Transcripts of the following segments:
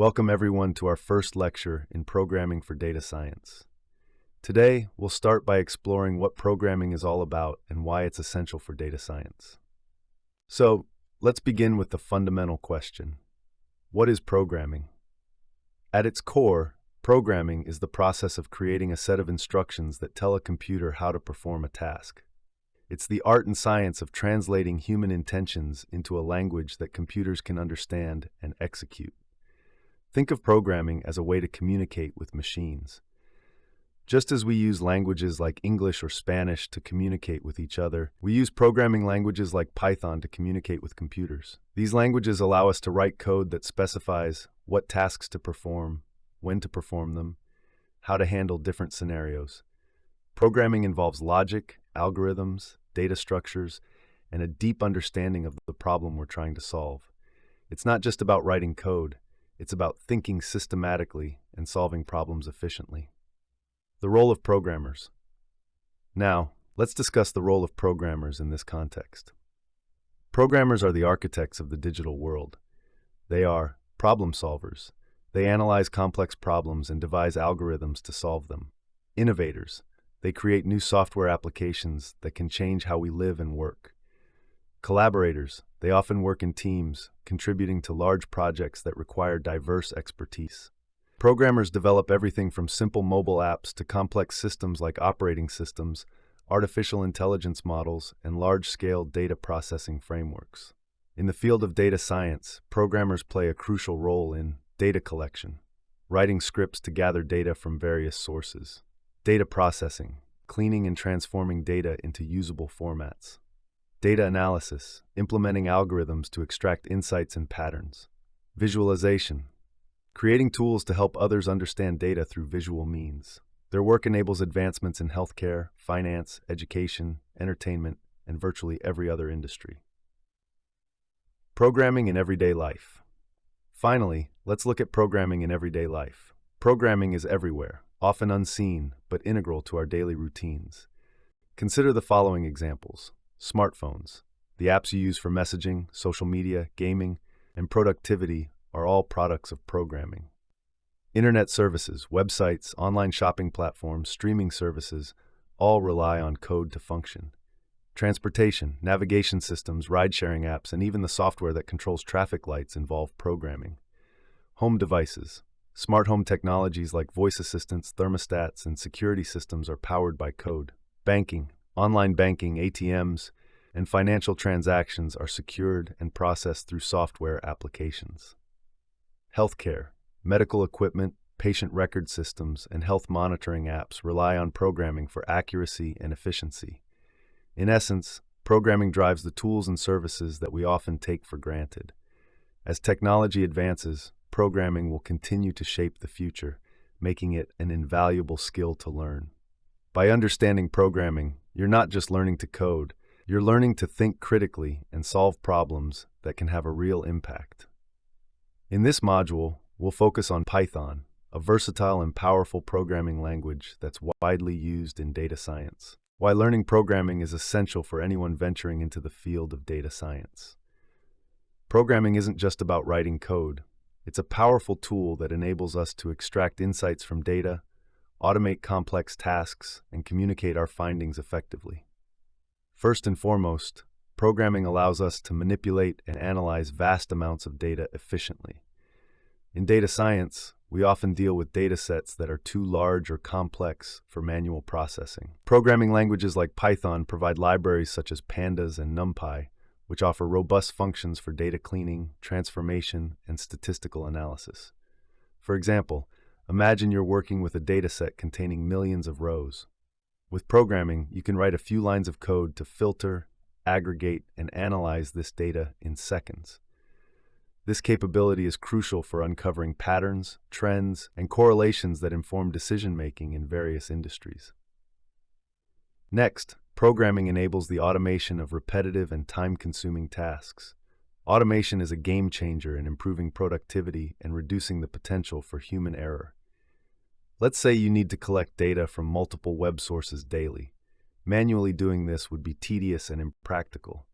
Welcome everyone to our first lecture in Programming for Data Science. Today, we'll start by exploring what programming is all about and why it's essential for data science. So, let's begin with the fundamental question. What is programming? At its core, programming is the process of creating a set of instructions that tell a computer how to perform a task. It's the art and science of translating human intentions into a language that computers can understand and execute. Think of programming as a way to communicate with machines. Just as we use languages like English or Spanish to communicate with each other, we use programming languages like Python to communicate with computers. These languages allow us to write code that specifies what tasks to perform, when to perform them, how to handle different scenarios. Programming involves logic, algorithms, data structures, and a deep understanding of the problem we're trying to solve. It's not just about writing code. It's about thinking systematically and solving problems efficiently. The role of programmers. Now, let's discuss the role of programmers in this context. Programmers are the architects of the digital world. They are problem solvers. They analyze complex problems and devise algorithms to solve them. Innovators. They create new software applications that can change how we live and work. Collaborators. They often work in teams, contributing to large projects that require diverse expertise. Programmers develop everything from simple mobile apps to complex systems like operating systems, artificial intelligence models, and large-scale data processing frameworks. In the field of data science, programmers play a crucial role in data collection, writing scripts to gather data from various sources. Data processing, cleaning and transforming data into usable formats. Data analysis, implementing algorithms to extract insights and patterns. Visualization, creating tools to help others understand data through visual means. Their work enables advancements in healthcare, finance, education, entertainment, and virtually every other industry. Programming in everyday life. Finally, let's look at programming in everyday life. Programming is everywhere, often unseen, but integral to our daily routines. Consider the following examples. Smartphones. The apps you use for messaging, social media, gaming, and productivity are all products of programming. Internet services, websites, online shopping platforms, streaming services all rely on code to function. Transportation, navigation systems, ride-sharing apps, and even the software that controls traffic lights involve programming. Home devices. Smart home technologies like voice assistants, thermostats, and security systems are powered by code. Banking. Online banking, ATMs, and financial transactions are secured and processed through software applications. Healthcare, medical equipment, patient record systems, and health monitoring apps rely on programming for accuracy and efficiency. In essence, programming drives the tools and services that we often take for granted. As technology advances, programming will continue to shape the future, making it an invaluable skill to learn. By understanding programming, you're not just learning to code, you're learning to think critically and solve problems that can have a real impact. In this module, we'll focus on Python, a versatile and powerful programming language that's widely used in data science. Why learning programming is essential for anyone venturing into the field of data science. Programming isn't just about writing code. It's a powerful tool that enables us to extract insights from data, automate complex tasks, and communicate our findings effectively. First and foremost, programming allows us to manipulate and analyze vast amounts of data efficiently. In data science, we often deal with data sets that are too large or complex for manual processing. Programming languages like Python provide libraries such as Pandas and NumPy, which offer robust functions for data cleaning, transformation, and statistical analysis. For example, imagine you're working with a dataset containing millions of rows. With programming, you can write a few lines of code to filter, aggregate, and analyze this data in seconds. This capability is crucial for uncovering patterns, trends, and correlations that inform decision-making in various industries. Next, programming enables the automation of repetitive and time-consuming tasks. Automation is a game changer in improving productivity and reducing the potential for human error. Let's say you need to collect data from multiple web sources daily. Manually doing this would be tedious and impractical.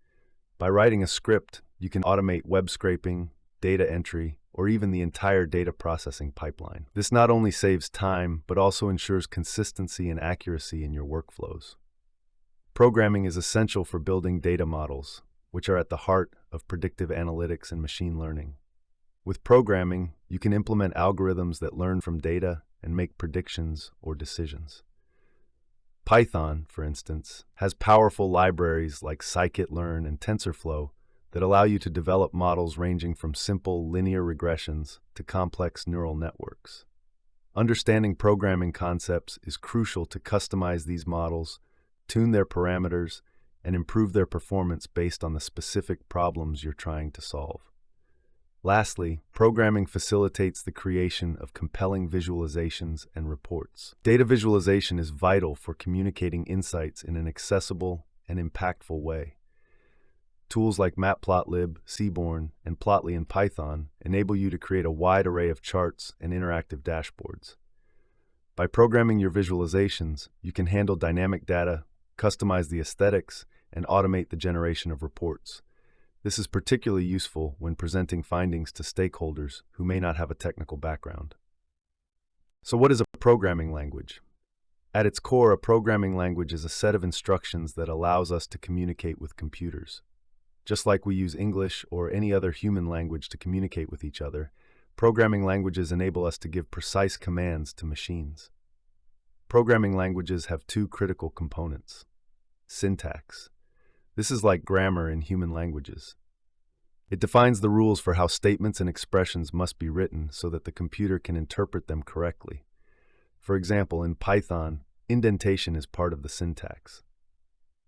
By writing a script, you can automate web scraping, data entry, or even the entire data processing pipeline. This not only saves time, but also ensures consistency and accuracy in your workflows. Programming is essential for building data models, which are at the heart of predictive analytics and machine learning. With programming, you can implement algorithms that learn from data and make predictions or decisions. Python, for instance, has powerful libraries like scikit-learn and TensorFlow that allow you to develop models ranging from simple linear regressions to complex neural networks. Understanding programming concepts is crucial to customize these models, tune their parameters, and improve their performance based on the specific problems you're trying to solve. Lastly, programming facilitates the creation of compelling visualizations and reports. Data visualization is vital for communicating insights in an accessible and impactful way. Tools like Matplotlib, Seaborn, and Plotly in Python enable you to create a wide array of charts and interactive dashboards. By programming your visualizations, you can handle dynamic data, customize the aesthetics, and automate the generation of reports. This is particularly useful when presenting findings to stakeholders who may not have a technical background. So what is a programming language? At its core, a programming language is a set of instructions that allows us to communicate with computers. Just like we use English or any other human language to communicate with each other, programming languages enable us to give precise commands to machines. Programming languages have two critical components. Syntax. This is like grammar in human languages. It defines the rules for how statements and expressions must be written so that the computer can interpret them correctly. For example, in Python, indentation is part of the syntax.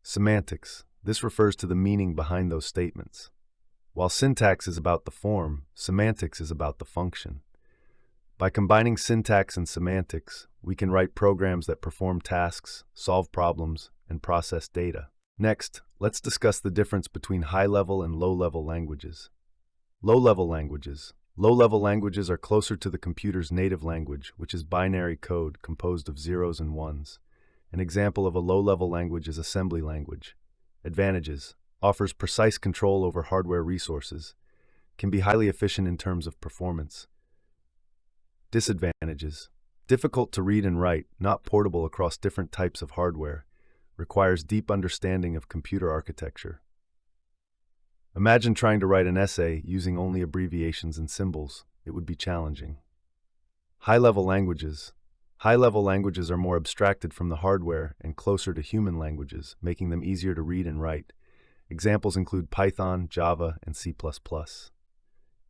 Semantics. This refers to the meaning behind those statements. While syntax is about the form, semantics is about the function. By combining syntax and semantics, we can write programs that perform tasks, solve problems, and process data. Next, let's discuss the difference between high-level and low-level languages. Low-level languages. Low-level languages are closer to the computer's native language, which is binary code composed of zeros and ones. An example of a low-level language is assembly language. Advantages. Offers precise control over hardware resources. Can be highly efficient in terms of performance. Disadvantages. Difficult to read and write, not portable across different types of hardware. Requires deep understanding of computer architecture. Imagine trying to write an essay using only abbreviations and symbols. It would be challenging. High-level languages. High-level languages are more abstracted from the hardware and closer to human languages, making them easier to read and write. Examples include Python, Java, and C++.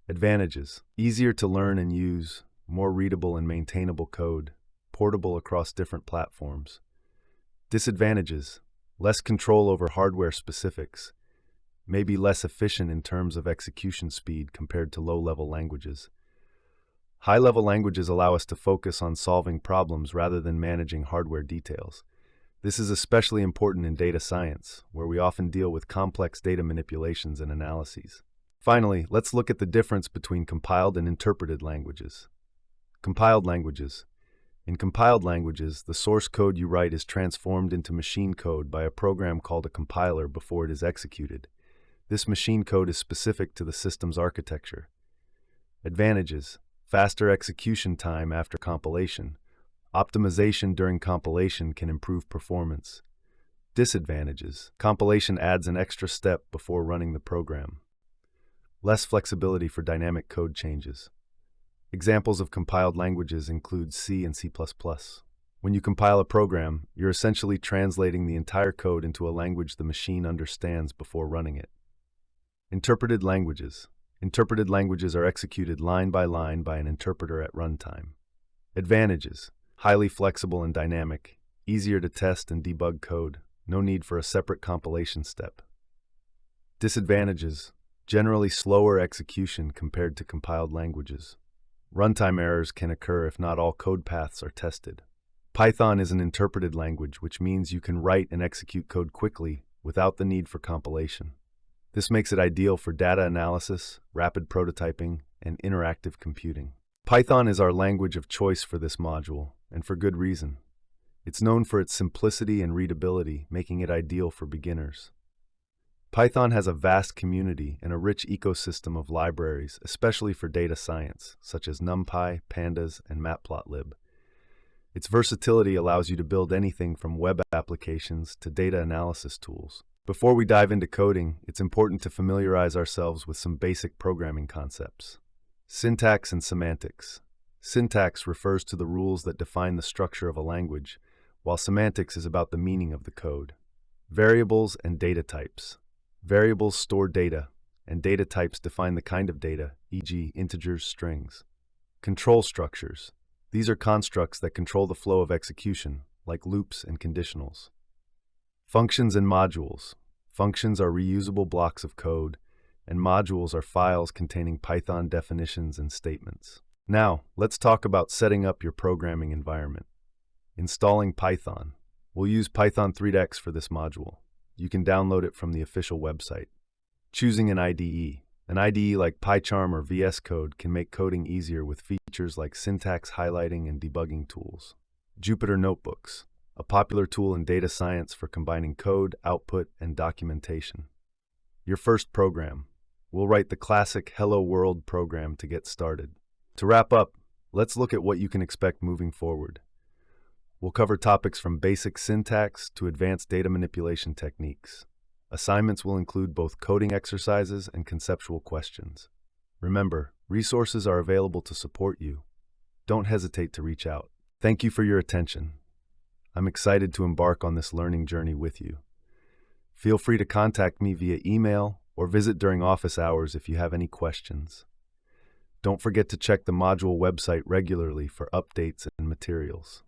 Advantages. Easier to learn and use, more readable and maintainable code, portable across different platforms. Disadvantages. Less control over hardware specifics. May be less efficient in terms of execution speed compared to low-level languages. High-level languages allow us to focus on solving problems rather than managing hardware details. This is especially important in data science, where we often deal with complex data manipulations and analyses. Finally, let's look at the difference between compiled and interpreted languages. Compiled languages. In compiled languages, the source code you write is transformed into machine code by a program called a compiler before it is executed. This machine code is specific to the system's architecture. Advantages. Faster execution time after compilation. Optimization during compilation can improve performance. Disadvantages. Compilation adds an extra step before running the program. Less flexibility for dynamic code changes. Examples of compiled languages include C and C++. When you compile a program, you're essentially translating the entire code into a language the machine understands before running it. Interpreted languages. Interpreted languages are executed line by an interpreter at runtime. Advantages. Highly flexible and dynamic, easier to test and debug code, no need for a separate compilation step. Disadvantages. Generally slower execution compared to compiled languages. Runtime errors can occur if not all code paths are tested. Python is an interpreted language, which means you can write and execute code quickly without the need for compilation. This makes it ideal for data analysis, rapid prototyping, and interactive computing. Python is our language of choice for this module, and for good reason. It's known for its simplicity and readability, making it ideal for beginners. Python has a vast community and a rich ecosystem of libraries, especially for data science, such as NumPy, Pandas, and Matplotlib. Its versatility allows you to build anything from web applications to data analysis tools. Before we dive into coding, it's important to familiarize ourselves with some basic programming concepts. Syntax and semantics. Syntax refers to the rules that define the structure of a language, while semantics is about the meaning of the code. Variables and data types. Variables store data, and data types define the kind of data, e.g., integers, strings. Control structures. These are constructs that control the flow of execution, like loops and conditionals. Functions and modules. Functions are reusable blocks of code, and modules are files containing Python definitions and statements. Now, let's talk about setting up your programming environment. Installing Python. We'll use Python 3.x for this module. You can download it from the official website. Choosing an IDE. An IDE like PyCharm or VS Code can make coding easier with features like syntax highlighting and debugging tools. Jupyter Notebooks, a popular tool in data science for combining code, output, and documentation. Your first program. We'll write the classic Hello World program to get started. To wrap up, let's look at what you can expect moving forward. We'll cover topics from basic syntax to advanced data manipulation techniques. Assignments will include both coding exercises and conceptual questions. Remember, resources are available to support you. Don't hesitate to reach out. Thank you for your attention. I'm excited to embark on this learning journey with you. Feel free to contact me via email or visit during office hours if you have any questions. Don't forget to check the module website regularly for updates and materials.